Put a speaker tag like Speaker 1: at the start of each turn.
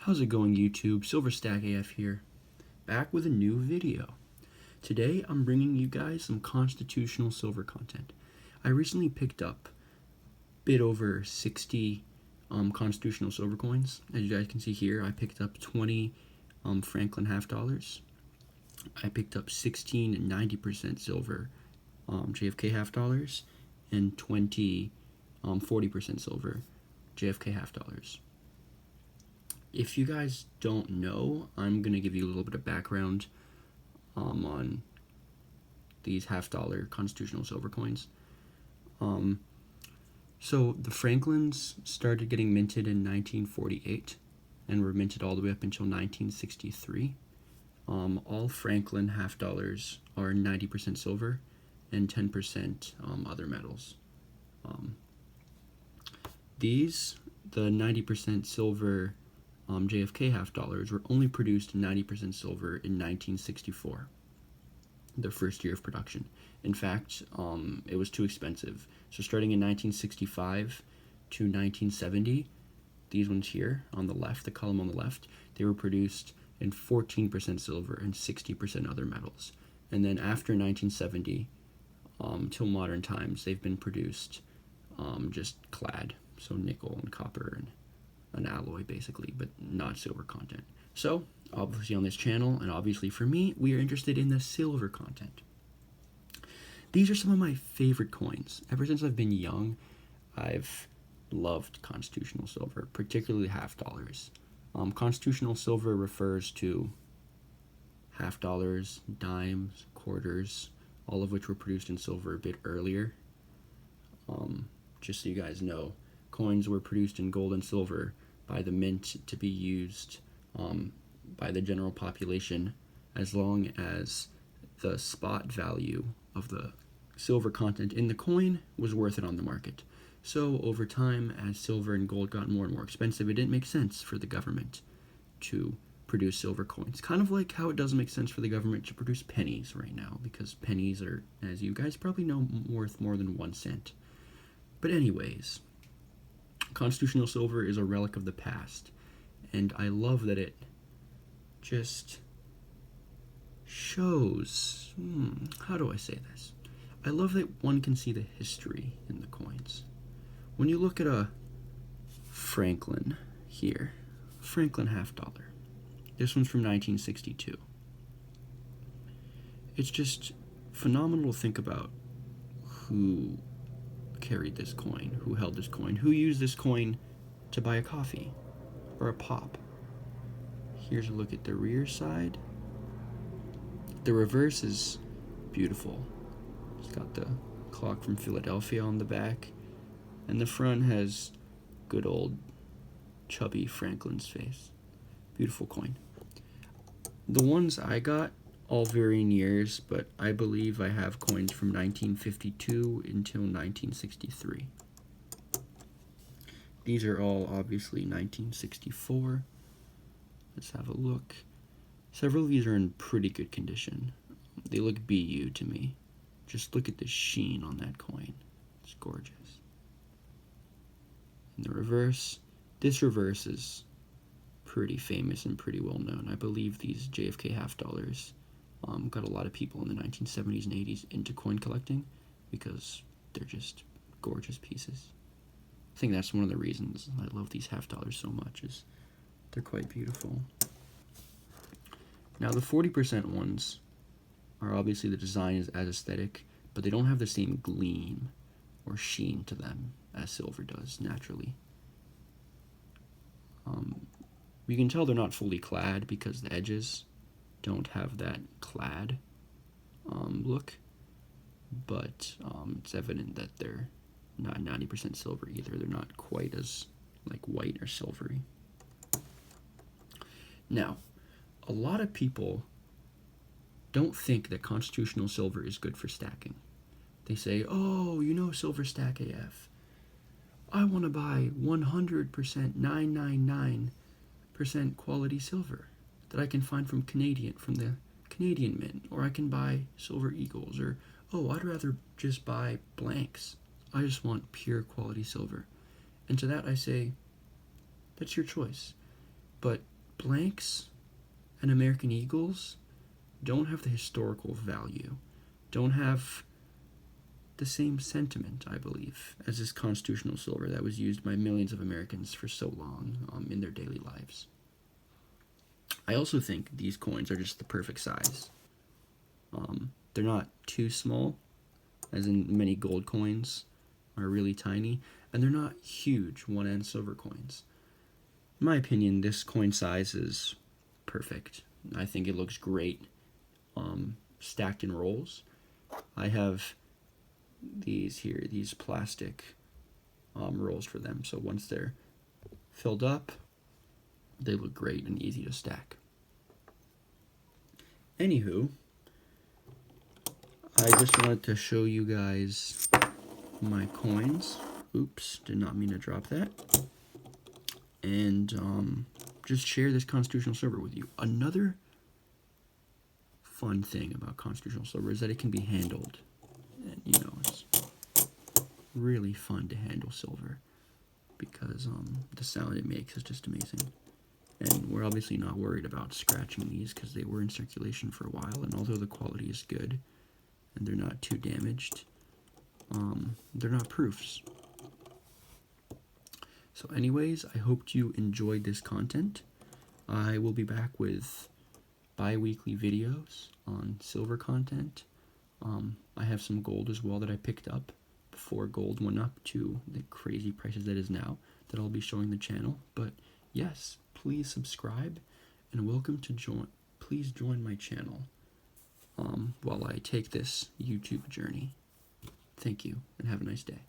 Speaker 1: How's it going, YouTube? Silverstack AF here, back with a new video. Today I'm bringing you guys some constitutional silver content. I recently picked up a bit over 60 constitutional silver coins. As you guys can see here, I picked up 20 Franklin half dollars. I picked up 16 90% silver JFK half dollars and 20 40% silver JFK half dollars. If you guys don't know, I'm going to give you a little bit of background on these half-dollar constitutional silver coins. So the Franklins started getting minted in 1948 and were minted all the way up until 1963. All Franklin half dollars are 90% silver and 10% other metals. The 90% silver JFK half dollars were only produced 90% silver in 1964, their first year of production. In fact, it was too expensive. So starting in 1965 to 1970, these ones here on the left, the column on the left, they were produced in 14% silver and 60% other metals. And then after 1970, till modern times, they've been produced just clad, so nickel and copper and an alloy basically, but not silver content. So obviously on this channel, and obviously for me, we are interested in the silver content. These are some of my favorite coins. Ever since I've been young, I've loved constitutional silver, particularly half dollars. Constitutional silver refers to half dollars, dimes, quarters, all of which were produced in silver a bit earlier. Just so you guys know, coins were produced in gold and silver by the mint to be used by the general population as long as the spot value of the silver content in the coin was worth it on the market. So over time, as silver and gold got more and more expensive, it didn't make sense for the government to produce silver coins. Kind of like how it doesn't make sense for the government to produce pennies right now, because pennies are, as you guys probably know, worth more than 1 cent. But anyways, constitutional silver is a relic of the past, and I love that it just shows, how do I say this? I love that one can see the history in the coins. When you look at a Franklin here, Franklin half dollar, this one's from 1962. It's just phenomenal to think about who carried this coin, who held this coin, who used this coin to buy a coffee or a pop. Here's a look at the rear side. The reverse is beautiful. It's got the clock from Philadelphia on the back, and the front has good old chubby Franklin's face. Beautiful coin. The ones I got all varying years, but I believe I have coins from 1952 until 1963. These are all obviously 1964. Let's have a look. Several of these are in pretty good condition. They look BU to me. Just look at the sheen on that coin. It's gorgeous. And the reverse, this reverse is pretty famous and pretty well known. I believe these JFK half dollars got a lot of people in the 1970s and 80s into coin collecting because they're just gorgeous pieces. I think that's one of the reasons I love these half dollars so much, is they're quite beautiful. Now the 40% ones are obviously, the design is as aesthetic, but they don't have the same gleam or sheen to them as silver does naturally. You can tell they're not fully clad because the edges don't have that clad look, but it's evident that they're not 90% silver either. They're not quite as like white or silvery. Now, a lot of people don't think that constitutional silver is good for stacking. They say, oh, you know, Silverstack AF, I want to buy 100% 999% quality silver that I can find from the Canadian mint, or I can buy Silver Eagles, or, oh, I'd rather just buy blanks. I just want pure quality silver. And to that I say, that's your choice. But blanks and American Eagles don't have the historical value, don't have the same sentiment, I believe, as this constitutional silver that was used by millions of Americans for so long in their daily lives. I also think these coins are just the perfect size. They're not too small, as in many gold coins are really tiny, and they're not huge one-end silver coins. In my opinion, this coin size is perfect. I think it looks great stacked in rolls. I have these here, these plastic rolls for them, so once they're filled up, they look great and easy to stack. Anywho, I just wanted to show you guys my coins. Oops, did not mean to drop that. And just share this constitutional silver with you. Another fun thing about constitutional silver is that it can be handled. And it's really fun to handle silver because the sound it makes is just amazing. And we're obviously not worried about scratching these because they were in circulation for a while, and although the quality is good and they're not too damaged, they're not proofs. So anyways, I hope you enjoyed this content. I will be back with bi-weekly videos on silver content. I have some gold as well that I picked up before gold went up to the crazy prices that is now, that I'll be showing the channel. But yes, please subscribe and welcome to join. Please join my channel while I take this YouTube journey. Thank you and have a nice day.